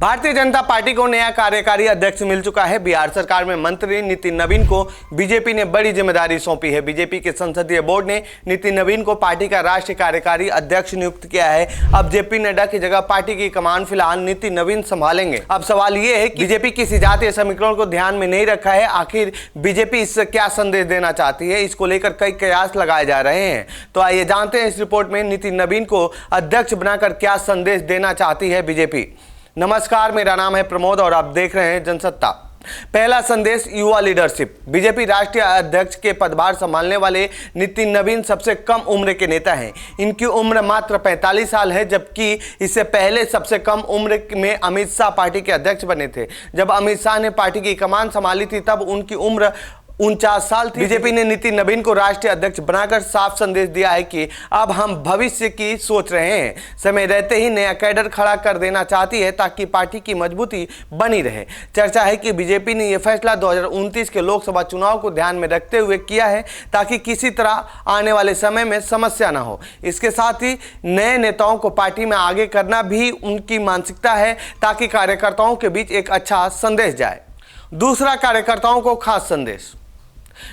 Bharatiya Janata party को नया कार्यकारी अध्यक्ष मिल चुका है। बिहार सरकार में मंत्री नितिन नवीन को बीजेपी ने बड़ी जिम्मेदारी सौंपी है। बीजेपी के संसदीय बोर्ड ने नितिन नवीन को पार्टी का राष्ट्रीय कार्यकारी अध्यक्ष नियुक्त किया है। अब जेपी नड्डा की जगह पार्टी की कमान फिलहाल नितिन नवीन संभालेंगे। अब सवाल ये है कि बीजेपी किसी जातीय समीकरण को ध्यान में नहीं रखा है। आखिर बीजेपी इससे क्या संदेश देना चाहती है, इसको लेकर कई कयास लगाए जा रहे हैं। तो आइए जानते हैं इस रिपोर्ट में नितिन नवीन को अध्यक्ष बनाकर क्या संदेश देना चाहती है बीजेपी। नमस्कार, मेरा नाम है प्रमोद और आप देख रहे हैं जनसत्ता। पहला संदेश, युवा लीडरशिप। बीजेपी राष्ट्रीय अध्यक्ष के पदभार संभालने वाले नितिन नवीन सबसे कम उम्र के नेता हैं। इनकी उम्र मात्र 45 साल है, जबकि इससे पहले सबसे कम उम्र में अमित शाह पार्टी के अध्यक्ष बने थे। जब अमित शाह ने पार्टी की कमान संभाली थी तब उनकी उम्र 49 साल थी। बीजेपी ने नितिन नवीन को राष्ट्रीय अध्यक्ष बनाकर साफ संदेश दिया है कि अब हम भविष्य की सोच रहे हैं। समय रहते ही नया कैडर खड़ा कर देना चाहती है ताकि पार्टी की मजबूती बनी रहे। चर्चा है कि बीजेपी ने यह फैसला 2029 के लोकसभा चुनाव को ध्यान में रखते हुए किया है ताकि किसी तरह आने वाले समय में समस्या न हो। इसके साथ ही नए नेताओं को पार्टी में आगे करना भी उनकी मानसिकता है ताकि कार्यकर्ताओं के बीच एक अच्छा संदेश जाए। दूसरा, कार्यकर्ताओं को खास संदेश।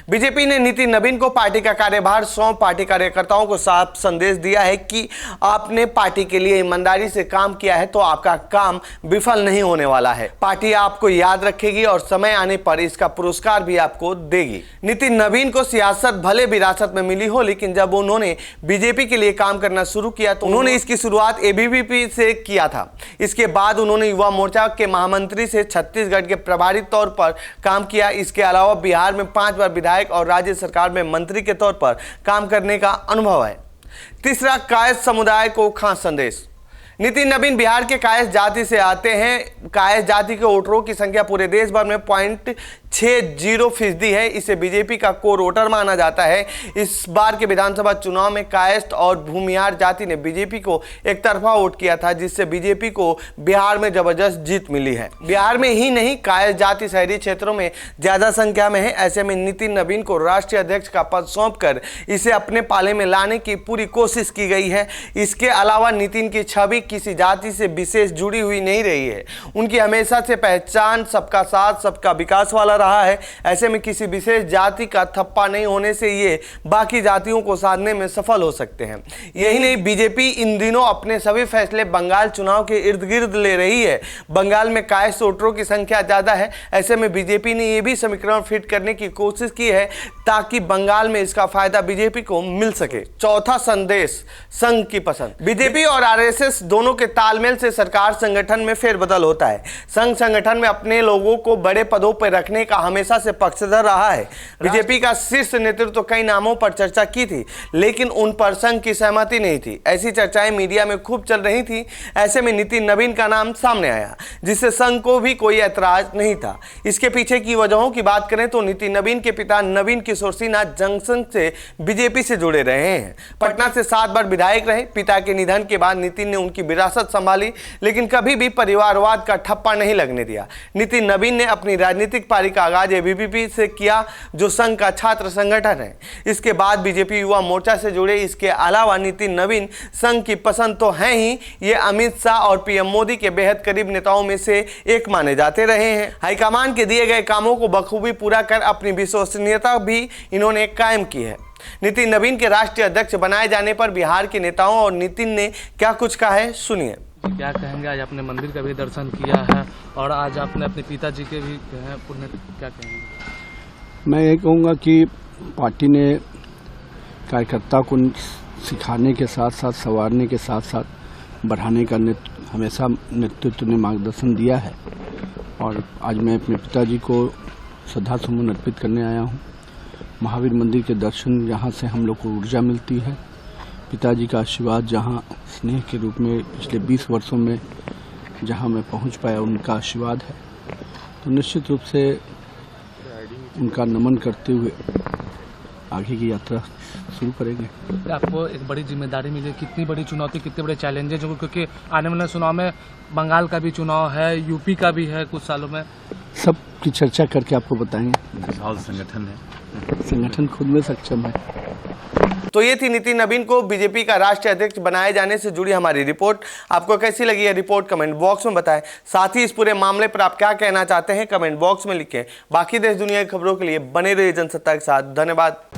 बीजेपी ने नितिन नवीन को पार्टी का कार्यभार सौंप पार्टी कार्यकर्ताओं को साफ संदेश दिया है कि आपने पार्टी के लिए ईमानदारी से काम किया है तो आपका काम विफल नहीं होने वाला है। पार्टी आपको याद रखेगी और समय आने पर इसका पुरस्कार भी आपको देगी। नितिन नवीन को सियासत भले विरासत में मिली हो, लेकिन जब उन्होंने बीजेपी के लिए काम करना शुरू किया तो उन्होंने इसकी शुरुआत एबीवीपी से किया था। इसके बाद उन्होंने युवा मोर्चा के महामंत्री से छत्तीसगढ़ के प्रभारी तौर पर काम किया। इसके अलावा बिहार में 5 बार विधायक और राज्य सरकार में मंत्री के तौर पर काम करने का अनुभव है। तीसरा, कायस्थ समुदाय को खास संदेश। नितिन नवीन बिहार के कायस्थ जाति से आते हैं। कायस्थ जाति के वोटरों की संख्या पूरे देश भर में 0.60% है। इसे बीजेपी का कोर वोटर माना जाता है। इस बार के विधानसभा चुनाव में कायस्थ और भूमिहार जाति ने बीजेपी को एक तरफा वोट किया था, जिससे बीजेपी को बिहार में जबरदस्त जीत मिली है। बिहार में ही नहीं, कायस्थ जाति शहरी क्षेत्रों में ज्यादा संख्या में है। ऐसे में नितिन नवीन को राष्ट्रीय अध्यक्ष का पद सौंपकर इसे अपने पाले में लाने की पूरी कोशिश की गई है। इसके अलावा नितिन की छवि किसी जाति से विशेष जुड़ी हुई नहीं रही है। उनकी हमेशा से पहचान सबका साथ सबका विकास वाला रहा है। ऐसे में किसी विशेष जाति का थप्पा नहीं होने से ये बाकी जातियों को साधने में सफल हो सकते हैं। यही नहीं, बीजेपी इन दिनों अपने सभी फैसले बंगाल चुनाव के इर्द गिर्द ले रही है। बंगाल में कायस्थ वोटरों की संख्या ज्यादा है। ऐसे में बीजेपी ने यह भी समीकरण फिट करने की कोशिश की है ताकि बंगाल में इसका फायदा बीजेपी को मिल सके। चौथा संदेश, संघ की पसंद। बीजेपी और आरएसएस दोनों के तालमेल से सरकार संगठन में फेरबदल होता है। संघ संगठन में अपने लोगों को बड़े पदों पर रखने का हमेशा से पक्षधर रहा है। बीजेपी का शीर्ष नेतृत्व तो कई नामों पर चर्चा की थी, लेकिन उन पर संघ की सहमति नहीं थी। ऐसी चर्चाएं मीडिया में खूब चल रही थी। ऐसे में नितिन नवीन का नाम सामने आया, जिससे संघ को भी कोई ऐतराज नहीं था। इसके पीछे की वजहों की बात करें तो नितिन नवीन के पिता नवीन किशोर सिन्हा जंक्शन से बीजेपी से जुड़े रहे हैं। पटना से 7 बार विधायक रहे। पिता के निधन के बाद नितिन ने उनकी विरासत संभाली, लेकिन कभी भी परिवारवाद का ठप्पा नहीं लगने दिया। नितिन नवीन ने अपनी राजनीतिक पारी का आगाज एबीवीपी से किया, जो संघ का छात्र संगठन है। इसके बाद बीजेपी युवा मोर्चा से जुड़े। इसके अलावा नितिन नवीन संघ की पसंद तो हैं ही, ये अमित शाह और पीएम मोदी के बेहद करीब नेताओं में से एक माने जाते रहे हैं। हाईकमान के दिए गए कामों को बखूबी पूरा कर अपनी विश्वसनीयता भी इन्होंने कायम की है। नितिन नवीन के राष्ट्रीय अध्यक्ष बनाए जाने पर बिहार के नेताओं और नितिन ने क्या कुछ कहा है, सुनिए। क्या कहेंगे? आज आपने मंदिर का भी दर्शन किया है और आज आपने अपने पिताजी के भी पुण्य, क्या कहेंगे? मैं ये कहूँगा कि पार्टी ने कार्यकर्ता को सिखाने के साथ साथ, संवारने के साथ साथ बढ़ाने का हमेशा नेतृत्व ने मार्गदर्शन दिया है। और आज मैं अपने पिताजी को श्रद्धा सुमन अर्पित करने आया हूँ। महावीर मंदिर के दर्शन, जहाँ से हम लोग को ऊर्जा मिलती है। पिताजी का आशीर्वाद जहाँ स्नेह के रूप में पिछले 20 वर्षों में जहाँ मैं पहुँच पाया, उनका आशीर्वाद है। तो निश्चित रूप से उनका नमन करते हुए आगे की यात्रा शुरू करेंगे। आपको एक बड़ी जिम्मेदारी मिली, कितनी बड़ी चुनौती, कितने बड़े चैलेंजेस होंगे, क्योंकि आने वाले चुनाव में बंगाल का भी चुनाव है, यूपी का भी है कुछ सालों में। सब की चर्चा करके आपको बताएंगे। संगठन है, संगठन खुद में सक्षम है। तो ये थी नितिन नवीन को बीजेपी का राष्ट्रीय अध्यक्ष बनाए जाने से जुड़ी हमारी रिपोर्ट। आपको कैसी लगी यह रिपोर्ट कमेंट बॉक्स में बताएं। साथ ही इस पूरे मामले पर आप क्या कहना चाहते हैं कमेंट बॉक्स में लिखें। बाकी देश दुनिया की खबरों के लिए बने रहिए जनसत्ता के साथ। धन्यवाद।